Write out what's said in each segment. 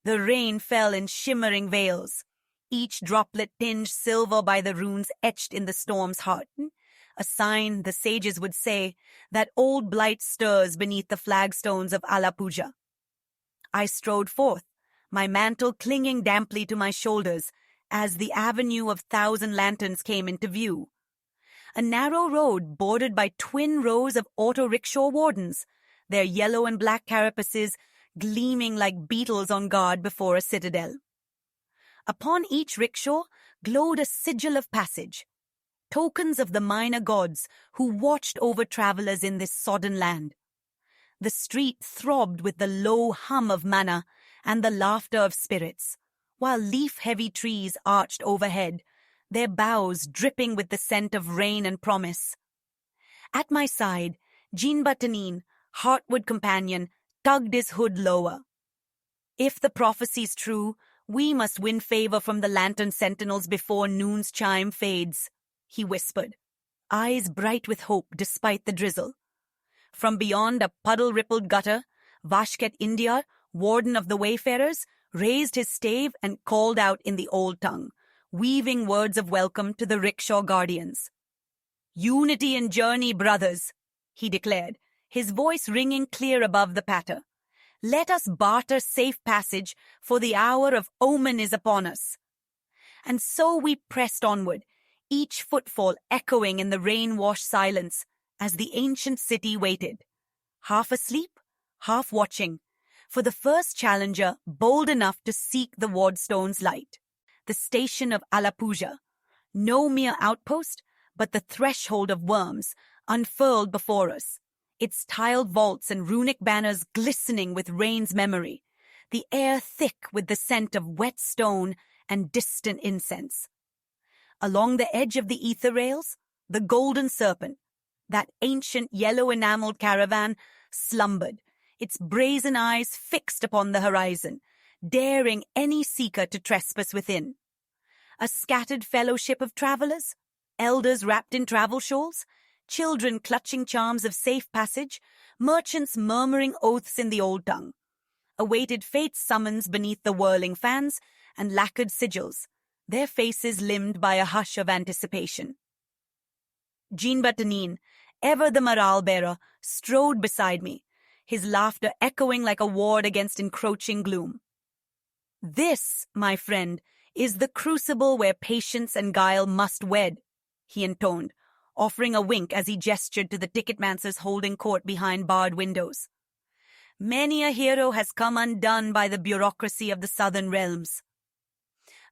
The rain fell in shimmering veils, each droplet tinged silver by the runes etched in the storm's heart, a sign, the sages would say, that old Blight stirs beneath the flagstones of Alappuzha. I strode forth, my mantle clinging damply to my shoulders as the avenue of 1,000 lanterns came into view. A narrow road bordered by twin rows of auto-rickshaw wardens, their yellow and black carapaces gleaming like beetles on guard before a citadel. Upon each rickshaw glowed a sigil of passage, tokens of the minor gods who watched over travelers in this sodden land. The street throbbed with the low hum of manna and the laughter of spirits, while leaf-heavy trees arched overhead, their boughs dripping with the scent of rain and promise. At my side, Jinbatanin, heartwood companion, tugged his hood lower. If the prophecy's true, we must win favor from the lantern sentinels before noon's chime fades, he whispered, eyes bright with hope despite the drizzle. From beyond a puddle-rippled gutter, Vashket India, warden of the wayfarers, raised his stave and called out in the old tongue, weaving words of welcome to the rickshaw guardians. "Unity in journey, brothers," he declared, his voice ringing clear above the patter. "Let us barter safe passage, for the hour of omen is upon us." And so we pressed onward, each footfall echoing in the rain-washed silence as the ancient city waited, half asleep, half watching, for the first challenger bold enough to seek the Wardstone's light. The station of Alappuzha, no mere outpost, but the threshold of worms, unfurled before us, its tiled vaults and runic banners glistening with rain's memory, the air thick with the scent of wet stone and distant incense. Along the edge of the ether rails, the golden serpent, that ancient yellow-enameled caravan, slumbered, its brazen eyes fixed upon the horizon, daring any seeker to trespass within. A scattered fellowship of travelers, elders wrapped in travel shawls, children clutching charms of safe passage, merchants murmuring oaths in the old tongue, awaited fate's summons beneath the whirling fans and lacquered sigils, their faces limned by a hush of anticipation. Jinbatanin, ever the morale-bearer, strode beside me, his laughter echoing like a ward against encroaching gloom. "This, my friend, is the crucible where patience and guile must wed," he intoned, offering a wink as he gestured to the ticket-mancers holding court behind barred windows. "Many a hero has come undone by the bureaucracy of the southern realms."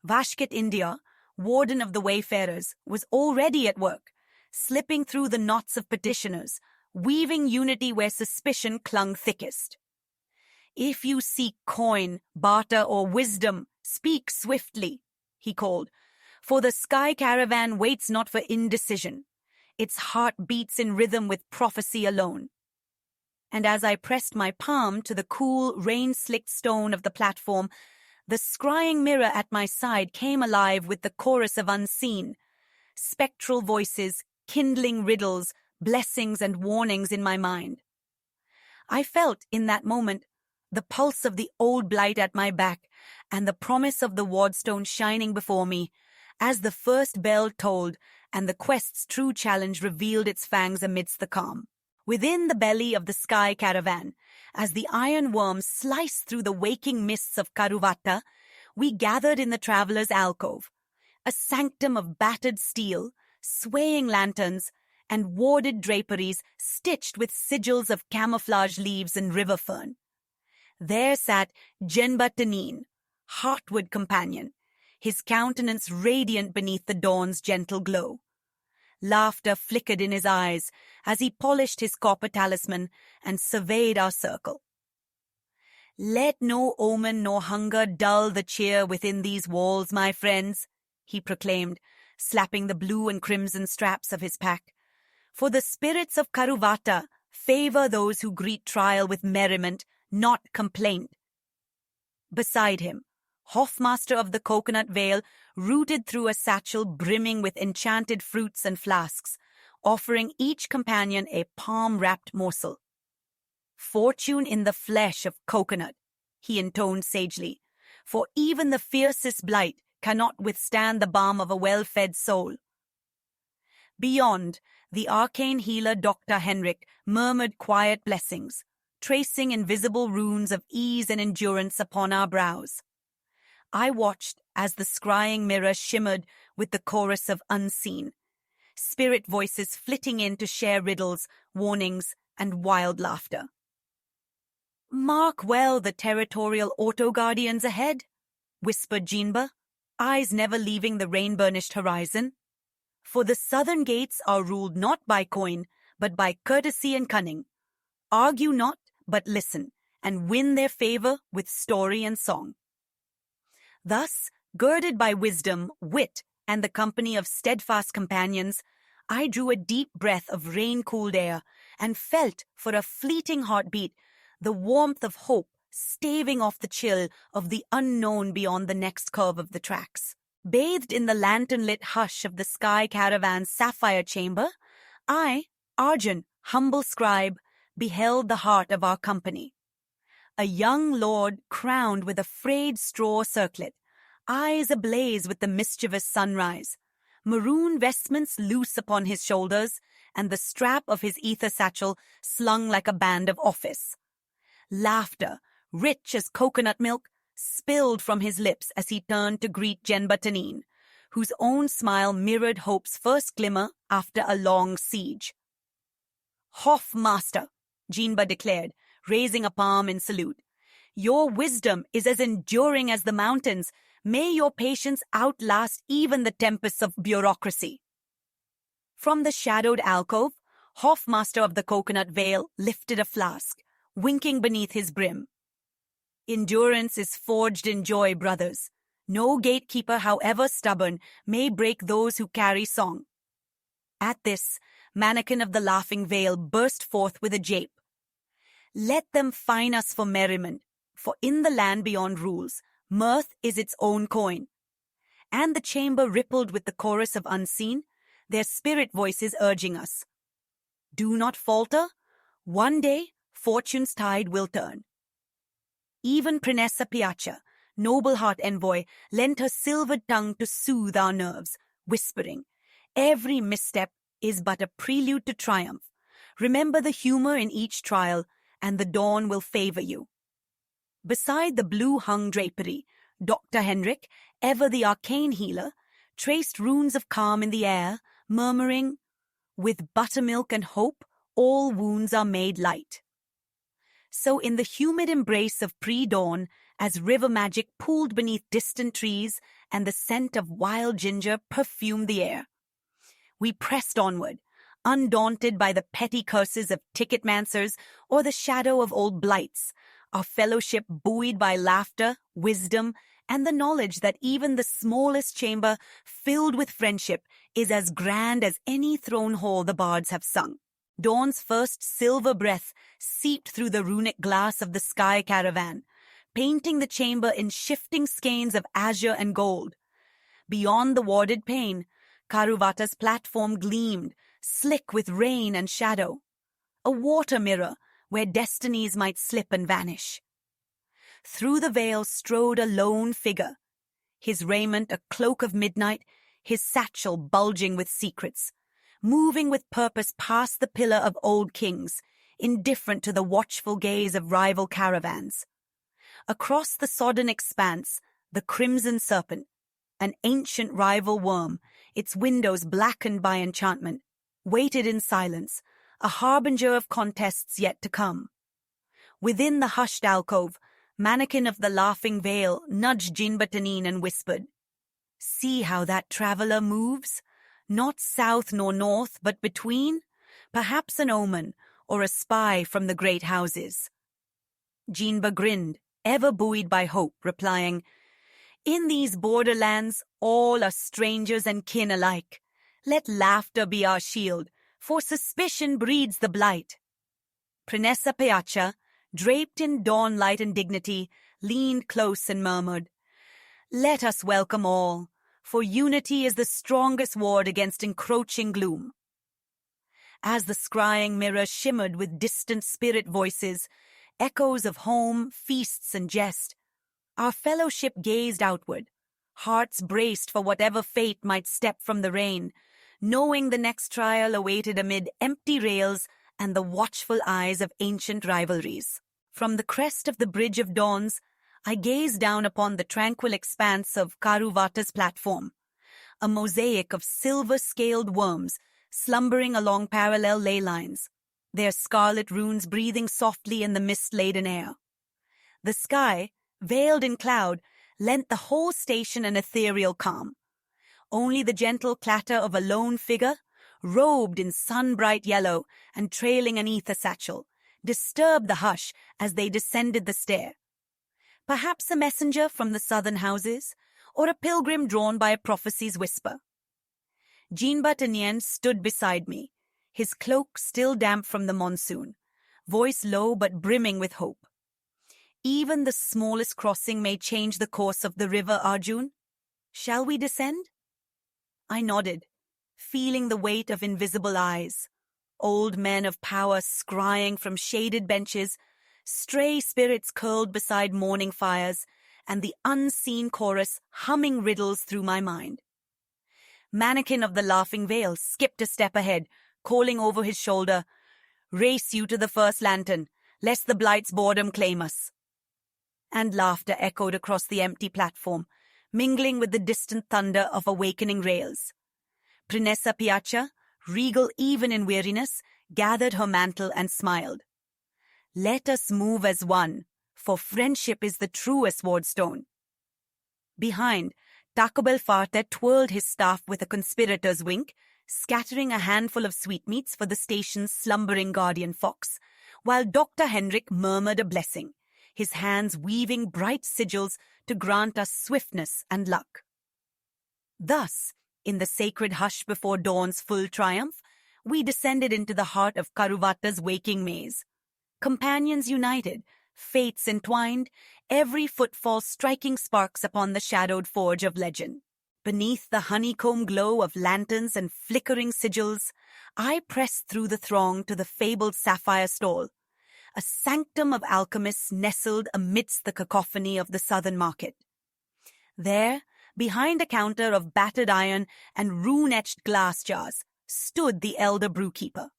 Vashket India, warden of the wayfarers, was already at work, slipping through the knots of petitioners, weaving unity where suspicion clung thickest. "If you seek coin, barter, or wisdom, speak swiftly," he called, "for the Sky-Caravan waits not for indecision. Its heart beats in rhythm with prophecy alone." And as I pressed my palm to the cool, rain-slicked stone of the platform, the scrying mirror at my side came alive with the chorus of unseen, spectral voices kindling riddles, blessings, and warnings in my mind. I felt, in that moment, the pulse of the old Blight at my back and the promise of the Wardstone shining before me, as the first bell tolled and the quest's true challenge revealed its fangs amidst the calm. Within the belly of the Sky-Caravan, as the iron worms sliced through the waking mists of Karuvata, we gathered in the traveler's alcove, a sanctum of battered steel, swaying lanterns, and warded draperies stitched with sigils of camouflage leaves and river fern. There sat Jinbatanin, heartwood companion, his countenance radiant beneath the dawn's gentle glow. Laughter flickered in his eyes as he polished his copper talisman and surveyed our circle. "Let no omen nor hunger dull the cheer within these walls, my friends," he proclaimed, slapping the blue and crimson straps of his pack. "For the spirits of Karuvata favor those who greet trial with merriment, not complaint." Beside him, Hoffmaster of the Coconut Vale rooted through a satchel brimming with enchanted fruits and flasks, offering each companion a palm-wrapped morsel. "Fortune in the flesh of coconut," he intoned sagely, for even the fiercest blight cannot withstand the balm of a well-fed soul. Beyond, the arcane healer Dr. Henrik murmured quiet blessings, tracing invisible runes of ease and endurance upon our brows. I watched as the scrying mirror shimmered with the chorus of unseen, spirit voices flitting in to share riddles, warnings, and wild laughter. "Mark well the territorial auto-guardians ahead," whispered Jinba, eyes never leaving the rain-burnished horizon. "For the southern gates are ruled not by coin, but by courtesy and cunning. Argue not, but listen, and win their favor with story and song." Thus, girded by wisdom, wit, and the company of steadfast companions, I drew a deep breath of rain-cooled air and felt, for a fleeting heartbeat, the warmth of hope staving off the chill of the unknown beyond the next curve of the tracks. Bathed in the lantern-lit hush of the Sky-Caravan's sapphire chamber, I, Arjun, humble scribe, beheld the heart of our company. A young lord crowned with a frayed straw circlet, eyes ablaze with the mischievous sunrise, maroon vestments loose upon his shoulders, and the strap of his ether satchel slung like a band of office. Laughter, rich as coconut milk, spilled from his lips as he turned to greet Jenba Tanin, whose own smile mirrored hope's first glimmer after a long siege. "Hoff Master," Jinba declared, raising a palm in salute. "Your wisdom is as enduring as the mountains. May your patience outlast even the tempests of bureaucracy." From the shadowed alcove, Hoffmaster of the Coconut Vale lifted a flask, winking beneath his brim. "Endurance is forged in joy, brothers. No gatekeeper, however stubborn, may break those who carry song." At this, Mannequin of the Laughing Vale burst forth with a jape. "Let them fine us for merriment, for in the land beyond rules, mirth is its own coin." And the chamber rippled with the chorus of unseen, their spirit voices urging us. "Do not falter. One day, fortune's tide will turn." Even Prinessa Piaccia, noble heart envoy, lent her silvered tongue to soothe our nerves, whispering, "Every misstep is but a prelude to triumph. Remember the humor in each trial, and the dawn will favor you." Beside the blue-hung drapery, Dr. Henrik, ever the arcane healer, traced runes of calm in the air, murmuring, "With buttermilk and hope, all wounds are made light." So in the humid embrace of pre-dawn, as river magic pooled beneath distant trees and the scent of wild ginger perfumed the air, we pressed onward, undaunted by the petty curses of ticket-mancers or the shadow of old blights, our fellowship buoyed by laughter, wisdom, and the knowledge that even the smallest chamber filled with friendship is as grand as any throne hall the bards have sung. Dawn's first silver breath seeped through the runic glass of the Sky-Caravan, painting the chamber in shifting skeins of azure and gold. Beyond the warded pane, Karuvata's platform gleamed, slick with rain and shadow, a water mirror where destinies might slip and vanish. Through the veil strode a lone figure, his raiment a cloak of midnight, his satchel bulging with secrets, moving with purpose past the pillar of old kings, indifferent to the watchful gaze of rival caravans. Across the sodden expanse, the crimson serpent, an ancient rival worm, its windows blackened by enchantment, waited in silence, a harbinger of contests yet to come. Within the hushed alcove, Mannequin of the Laughing Vale nudged Jinba Tanin and whispered, "See how that traveler moves? Not south nor north, but between, perhaps an omen or a spy from the great houses." Jinba grinned, ever buoyed by hope, replying, "In these borderlands, all are strangers and kin alike. Let laughter be our shield, for suspicion breeds the blight." Prinessa Piaccia, draped in dawn light and dignity, leaned close and murmured, "Let us welcome all, for unity is the strongest ward against encroaching gloom." As the scrying mirror shimmered with distant spirit voices, echoes of home, feasts, and jest, Our fellowship gazed outward, hearts braced for whatever fate might step from the rain, knowing the next trial awaited amid empty rails and the watchful eyes of ancient rivalries. From the crest of the Bridge of Dawns, I gazed down upon the tranquil expanse of Caruvata's platform, a mosaic of silver-scaled worms slumbering along parallel ley lines, their scarlet runes breathing softly in the mist-laden air. The sky, veiled in cloud, lent the whole station an ethereal calm. Only the gentle clatter of a lone figure, robed in sun-bright yellow and trailing an ether satchel, disturbed the hush as they descended the stair. Perhaps a messenger from the southern houses, or a pilgrim drawn by a prophecy's whisper. Jean Batanien stood beside me, his cloak still damp from the monsoon, voice low but brimming with hope. Even the smallest crossing may change the course of the river, Arjun. Shall we descend? I nodded, feeling the weight of invisible eyes, old men of power scrying from shaded benches, stray spirits curled beside morning fires, and the unseen chorus humming riddles through my mind. Mannequin of the Laughing Veil skipped a step ahead, calling over his shoulder, "Race you to the first lantern, lest the Blight's boredom claim us." And laughter echoed across the empty platform, mingling with the distant thunder of awakening rails. Prinessa Piaccia, regal even in weariness, gathered her mantle and smiled. "Let us move as one, for friendship is the truest wardstone." Behind, Tacobel Farte twirled his staff with a conspirator's wink, scattering a handful of sweetmeats for the station's slumbering guardian fox, while Dr. Henrik murmured a blessing, his hands weaving bright sigils to grant us swiftness and luck. Thus, in the sacred hush before dawn's full triumph, we descended into the heart of Caruvata's waking maze. Companions united, fates entwined, every footfall striking sparks upon the shadowed forge of legend. Beneath the honeycomb glow of lanterns and flickering sigils, I pressed through the throng to the fabled sapphire stall, a sanctum of alchemists nestled amidst the cacophony of the southern market. There, behind a counter of battered iron and rune-etched glass jars, stood the elder brewkeeper,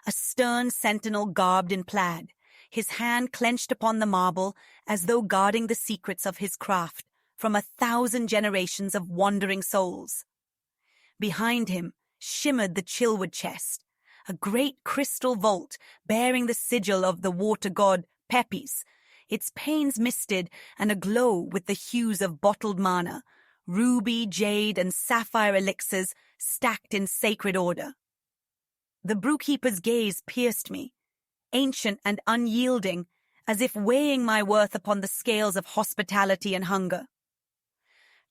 a stern sentinel garbed in plaid, his hand clenched upon the marble as though guarding the secrets of his craft from 1,000 generations of wandering souls. Behind him shimmered the Chillwood chest, a great crystal vault bearing the sigil of the water god Pepys, its panes misted and aglow with the hues of bottled mana, ruby, jade, and sapphire elixirs stacked in sacred order. The brewkeeper's gaze pierced me, ancient and unyielding, as if weighing my worth upon the scales of hospitality and hunger.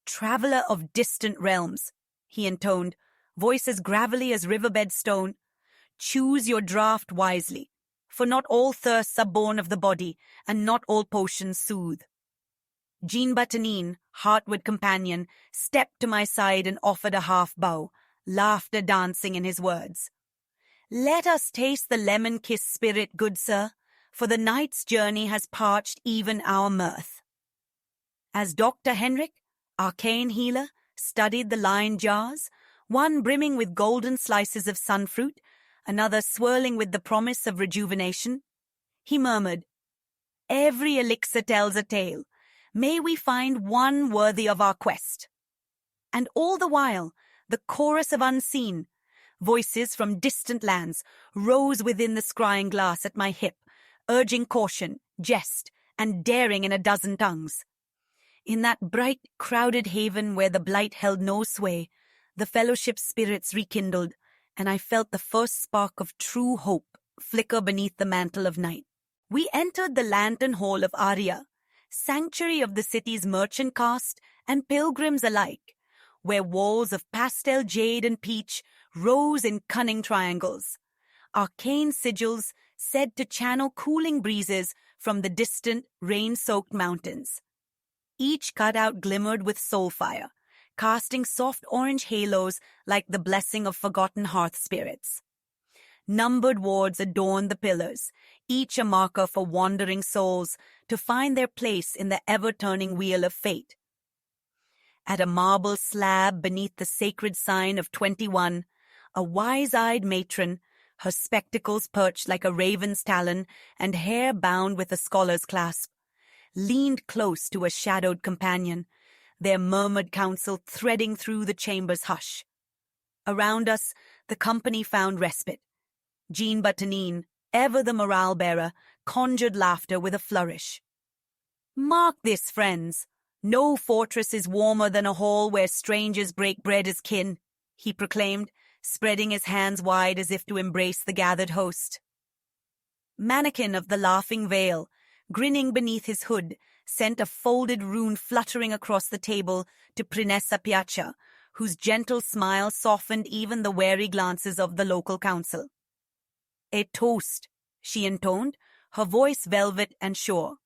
"Traveler of distant realms," he intoned, voice as gravelly as riverbed stone, "choose your draught wisely, for not all thirsts are born of the body, and not all potions soothe." Jean Batanine, heartward companion, stepped to my side and offered a half-bow, laughter dancing in his words. "Let us taste the lemon-kissed spirit, good sir, for the night's journey has parched even our mirth." As Dr. Henrik, arcane healer, studied the lined jars, one brimming with golden slices of sunfruit, another swirling with the promise of rejuvenation, he murmured, "Every elixir tells a tale. May we find one worthy of our quest." And all the while, the chorus of unseen voices from distant lands rose within the scrying glass at my hip, urging caution, jest, and daring in a dozen tongues. In that bright, crowded haven where the Blight held no sway, the fellowship's spirits rekindled, and I felt the first spark of true hope flicker beneath the mantle of night. We entered the lantern hall of Arya, sanctuary of the city's merchant caste and pilgrims alike, where walls of pastel jade and peach rose in cunning triangles, arcane sigils said to channel cooling breezes from the distant, rain-soaked mountains. Each cutout glimmered with soul fire, casting soft orange halos like the blessing of forgotten hearth spirits. Numbered wards adorned the pillars, each a marker for wandering souls to find their place in the ever-turning wheel of fate. At a marble slab beneath the sacred sign of 21, a wise-eyed matron, her spectacles perched like a raven's talon and hair bound with a scholar's clasp, leaned close to a shadowed companion, their murmured counsel threading through the chamber's hush. Around us, the company found respite. Jean Batanin, ever the morale-bearer, conjured laughter with a flourish. "Mark this, friends. No fortress is warmer than a hall where strangers break bread as kin," he proclaimed, spreading his hands wide as if to embrace the gathered host. Mannequin of the Laughing Veil, grinning beneath his hood, sent a folded rune fluttering across the table to Prinessa Piaccia, whose gentle smile softened even the wary glances of the local council. "A toast," she intoned, her voice velvet and sure.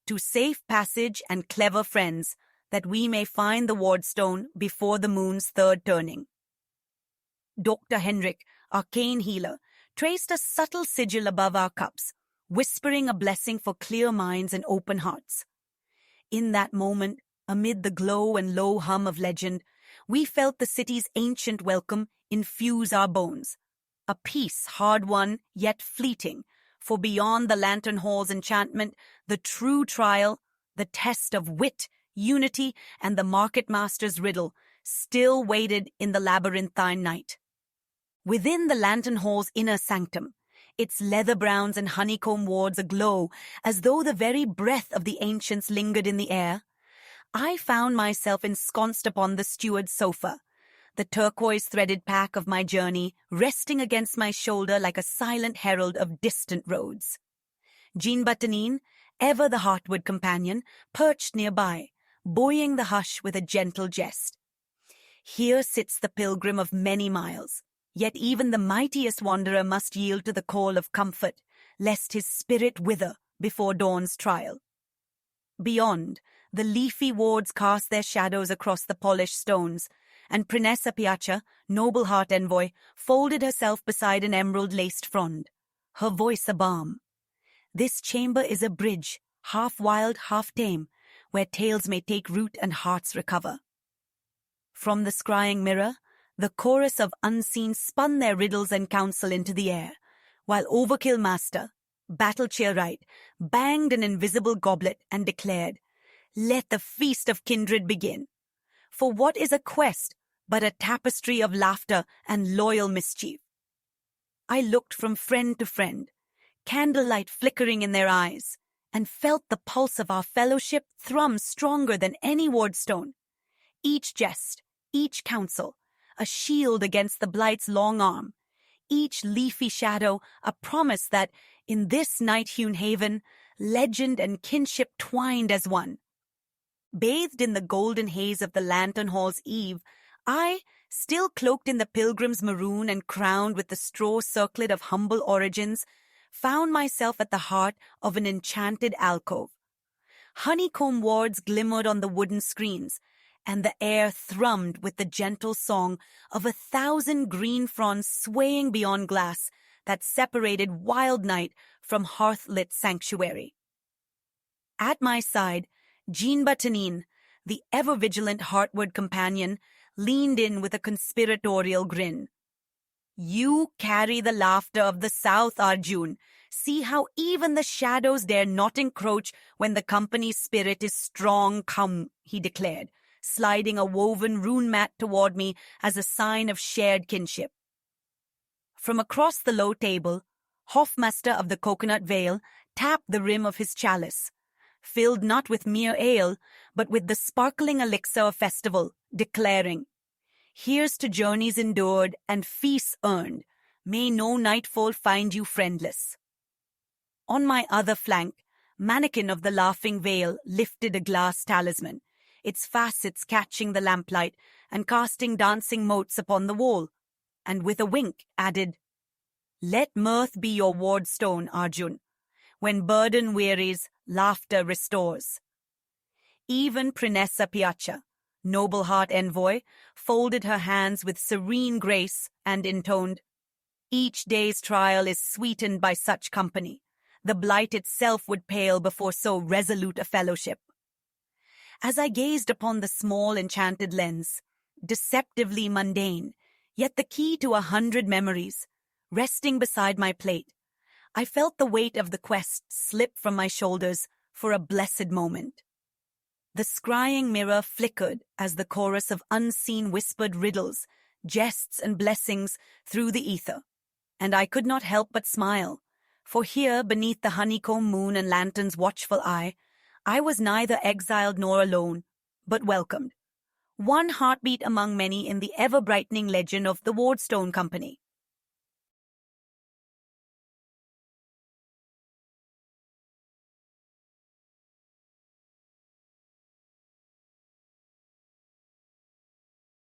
"To safe passage and clever friends, that we may find the Wardstone before the moon's third turning." Dr. Henrik, arcane healer, traced a subtle sigil above our cups, whispering a blessing for clear minds and open hearts. In that moment, amid the glow and low hum of legend, we felt the city's ancient welcome infuse our bones. A peace hard-won, yet fleeting, for beyond the Lantern Hall's enchantment, the true trial, the test of wit, unity, and the market master's riddle, still waited in the labyrinthine night. Within the Lantern Hall's inner sanctum, its leather browns and honeycomb wards aglow as though the very breath of the ancients lingered in the air, I found myself ensconced upon the steward's sofa, the turquoise-threaded pack of my journey resting against my shoulder like a silent herald of distant roads. Jean Batanin, ever the heartward companion, perched nearby, buoying the hush with a gentle jest. Here sits the pilgrim of many miles, yet even the mightiest wanderer must yield to the call of comfort, lest his spirit wither before dawn's trial. Beyond, the leafy wards cast their shadows across the polished stones, and Prinessa Piaccia, noble heart envoy, folded herself beside an emerald-laced frond, her voice a balm. "This chamber is a bridge, half wild, half tame, where tales may take root and hearts recover." From the scrying mirror, the chorus of unseen spun their riddles and counsel into the air, while Overkill Master, Battle Cheerite, banged an invisible goblet and declared, "Let the feast of kindred begin. For what is a quest but a tapestry of laughter and loyal mischief?" I looked from friend to friend, candlelight flickering in their eyes, and felt the pulse of our fellowship thrum stronger than any Wardstone. Each jest, each counsel, a shield against the Blight's long arm, each leafy shadow a promise that, in this night-hewn haven, legend and kinship twined as one. Bathed in the golden haze of the Lantern Hall's eve, I, still cloaked in the pilgrim's maroon and crowned with the straw circlet of humble origins, found myself at the heart of an enchanted alcove. Honeycomb wards glimmered on the wooden screens, and the air thrummed with the gentle song of 1,000 green fronds swaying beyond glass that separated wild night from hearth-lit sanctuary. At my side, Jean Batanin, the ever-vigilant heartward companion, leaned in with a conspiratorial grin. "You carry the laughter of the South, Arjun. See how even the shadows dare not encroach when the company's spirit is strong. Come," he declared, sliding a woven rune mat toward me as a sign of shared kinship. From across the low table, Hofmaster of the Coconut Vale tapped the rim of his chalice, filled not with mere ale, but with the sparkling elixir of festival, declaring, "Here's to journeys endured and feasts earned. May no nightfall find you friendless." On my other flank, Mannequin of the Laughing Veil lifted a glass talisman, its facets catching the lamplight and casting dancing motes upon the wall, and with a wink added, "Let mirth be your wardstone, Arjun. When burden wearies, laughter restores." Even Prinessa Piaccia, noble heart envoy, folded her hands with serene grace and intoned, Each day's trial is sweetened by such company. The blight itself would pale before so resolute a fellowship. As I gazed upon the small enchanted lens, deceptively mundane, yet the key to 100 memories, resting beside my plate, I felt the weight of the quest slip from my shoulders for a blessed moment. The scrying mirror flickered as the chorus of unseen whispered riddles, jests and blessings through the ether, and I could not help but smile, for here beneath the honeycomb moon and lantern's watchful eye, I was neither exiled nor alone, but welcomed. One heartbeat among many in the ever-brightening legend of the Wardstone Company.